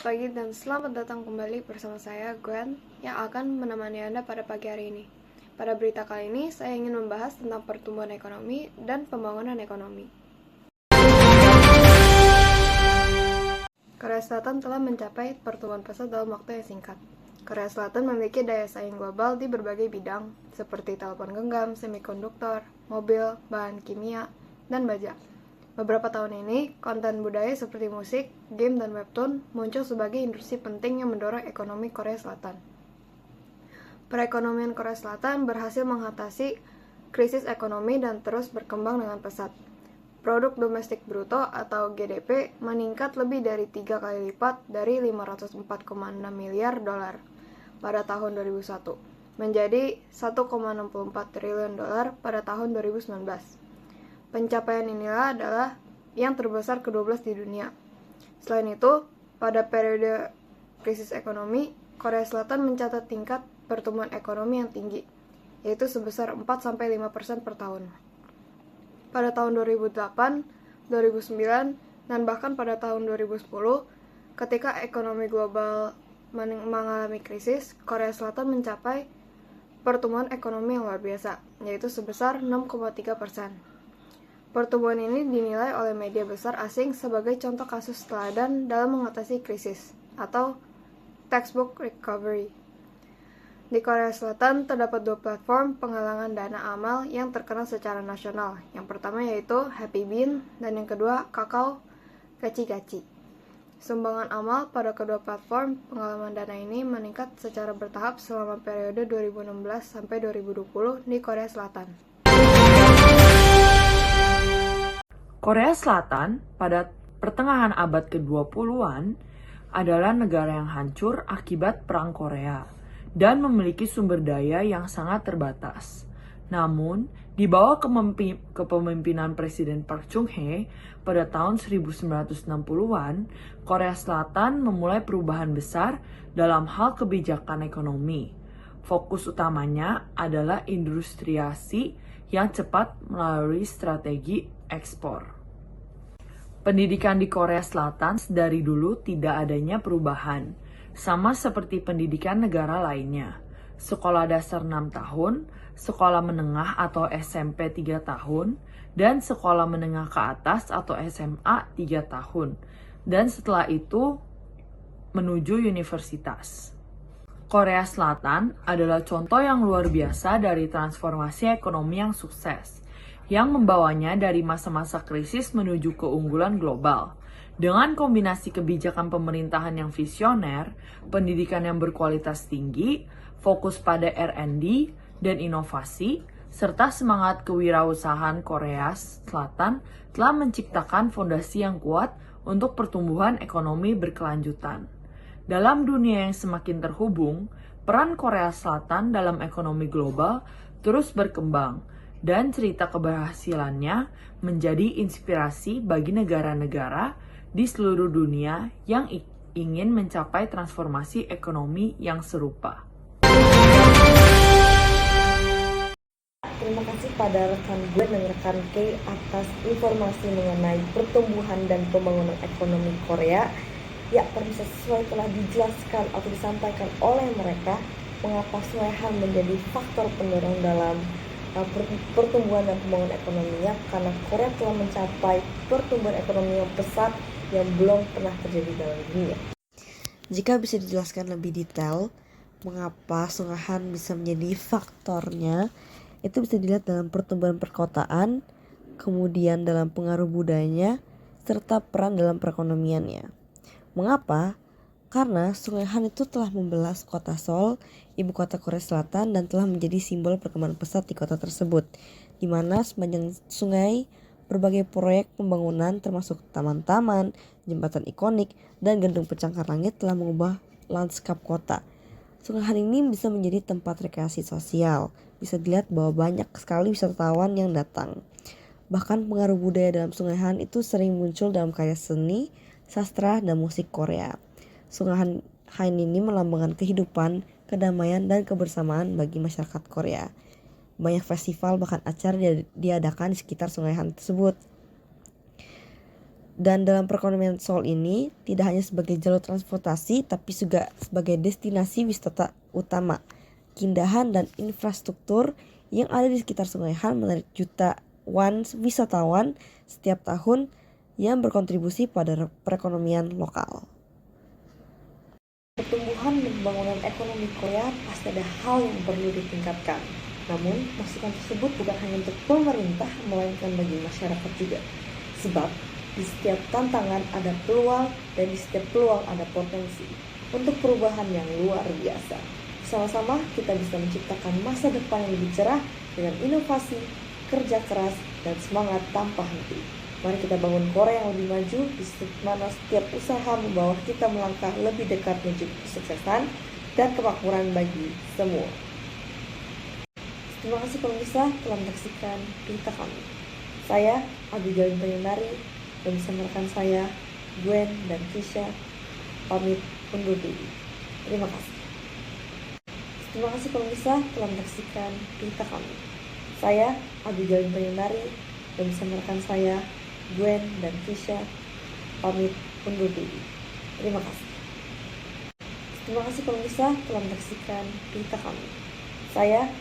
pagi dan selamat datang kembali bersama saya, Gwen, yang akan menemani Anda pada pagi hari ini. Pada berita kali ini, saya ingin membahas tentang pertumbuhan ekonomi dan pembangunan ekonomi. Korea Selatan telah mencapai pertumbuhan pesat dalam waktu yang singkat. Korea Selatan memiliki daya saing global di berbagai bidang, seperti telepon genggam, semikonduktor, mobil, bahan kimia, dan baja. Beberapa tahun ini, konten budaya seperti musik, game, dan webtoon muncul sebagai industri penting yang mendorong ekonomi Korea Selatan. Perekonomian Korea Selatan berhasil mengatasi krisis ekonomi dan terus berkembang dengan pesat. Produk domestik bruto atau GDP meningkat lebih dari 3 kali lipat dari 504,6 miliar dolar pada tahun 2001 menjadi 1,64 triliun dolar pada tahun 2019. Pencapaian inilah adalah yang terbesar ke-12 di dunia. Selain itu, pada periode krisis ekonomi, Korea Selatan mencatat tingkat pertumbuhan ekonomi yang tinggi, yaitu sebesar 4-5% per tahun. Pada tahun 2008, 2009, dan bahkan pada tahun 2010, ketika ekonomi global mengalami krisis, Korea Selatan mencapai pertumbuhan ekonomi yang luar biasa, yaitu sebesar 6,3%. Pertumbuhan ini dinilai oleh media besar asing sebagai contoh kasus teladan dalam mengatasi krisis, atau textbook recovery. Di Korea Selatan terdapat 2 platform penggalangan dana amal yang terkenal secara nasional. Yang pertama yaitu Happy Bean dan yang kedua Kakao Gachi. Sumbangan amal pada kedua platform penggalangan dana ini meningkat secara bertahap selama periode 2016 sampai 2020 di Korea Selatan. Korea Selatan pada pertengahan abad ke-20-an adalah negara yang hancur akibat Perang Korea dan memiliki sumber daya yang sangat terbatas. Namun, di bawah kepemimpinan Presiden Park Chung-hee pada tahun 1960-an, Korea Selatan memulai perubahan besar dalam hal kebijakan ekonomi. Fokus utamanya adalah industriasi yang cepat melalui strategi ekspor. Pendidikan di Korea Selatan dari dulu tidak adanya perubahan, sama seperti pendidikan negara lainnya. Sekolah dasar 6 tahun, sekolah menengah atau SMP 3 tahun, dan sekolah menengah ke atas atau SMA 3 tahun. Dan setelah itu menuju universitas. Korea Selatan adalah contoh yang luar biasa dari transformasi ekonomi yang sukses, yang membawanya dari masa-masa krisis menuju keunggulan global. Dengan kombinasi kebijakan pemerintahan yang visioner, pendidikan yang berkualitas tinggi, fokus pada R&D dan inovasi, serta semangat kewirausahaan Korea Selatan telah menciptakan fondasi yang kuat untuk pertumbuhan ekonomi berkelanjutan. Dalam dunia yang semakin terhubung, peran Korea Selatan dalam ekonomi global terus berkembang, dan cerita keberhasilannya menjadi inspirasi bagi negara-negara di seluruh dunia yang ingin mencapai transformasi ekonomi yang serupa. Terima kasih pada rekan gue dan rekan Kay atas informasi mengenai pertumbuhan dan pembangunan ekonomi Korea. Ya, sesuai telah dijelaskan atau disampaikan oleh mereka mengapa Sungai Han menjadi faktor pendorong dalam pertumbuhan dan pembangunan ekonominya, karena Korea telah mencapai pertumbuhan ekonomi yang pesat yang belum pernah terjadi dalam dunia. Jika bisa dijelaskan lebih detail mengapa Sungai Han bisa menjadi faktornya, itu bisa dilihat dalam pertumbuhan perkotaan, kemudian dalam pengaruh budayanya, serta peran dalam perekonomiannya. Mengapa? Karena Sungai Han itu telah membelah kota Seoul, ibu kota Korea Selatan, dan telah menjadi simbol perkembangan pesat di kota tersebut, di mana sepanjang sungai berbagai proyek pembangunan termasuk taman-taman, jembatan ikonik, dan gedung pencakar langit telah mengubah lanskap kota. Sungai Han ini bisa menjadi tempat rekreasi sosial. Bisa dilihat bahwa banyak sekali wisatawan yang datang. Bahkan pengaruh budaya dalam Sungai Han itu sering muncul dalam karya seni, sastra, dan musik Korea. Sungai Han ini melambangkan kehidupan, kedamaian, dan kebersamaan bagi masyarakat Korea. Banyak festival bahkan acara diadakan di sekitar Sungai Han tersebut. Dan dalam perekonomian Seoul ini tidak hanya sebagai jalur transportasi tapi juga sebagai destinasi wisata utama. Keindahan dan infrastruktur yang ada di sekitar Sungai Han menarik jutaan wisatawan setiap tahun yang berkontribusi pada perekonomian lokal. Pertumbuhan dan pembangunan ekonomi Korea pasti ada hal yang perlu ditingkatkan. Namun, masukan tersebut bukan hanya untuk pemerintah, melainkan bagi masyarakat juga. Sebab, di setiap tantangan ada peluang dan di setiap peluang ada potensi untuk perubahan yang luar biasa. Sama-sama kita bisa menciptakan masa depan yang lebih cerah dengan inovasi, kerja keras, dan semangat tanpa henti. Mari kita bangun Korea yang lebih maju, di mana setiap usaha membawa kita melangkah lebih dekat menuju kesuksesan dan kemakmuran bagi semua. Terima kasih pemirsa telah menyaksikan berita kami. Saya Abigail Bayunari dan bersama rekan saya Gwen dan Kisha pamit undur diri. Terima kasih. Terima kasih pemirsa telah menyaksikan berita kami. Saya Abigail Bayunari dan bersama rekan saya Gwen dan Kisha pamit undur diri. Terima kasih. Terima kasih pemirsa telah menyaksikan berita kami. Saya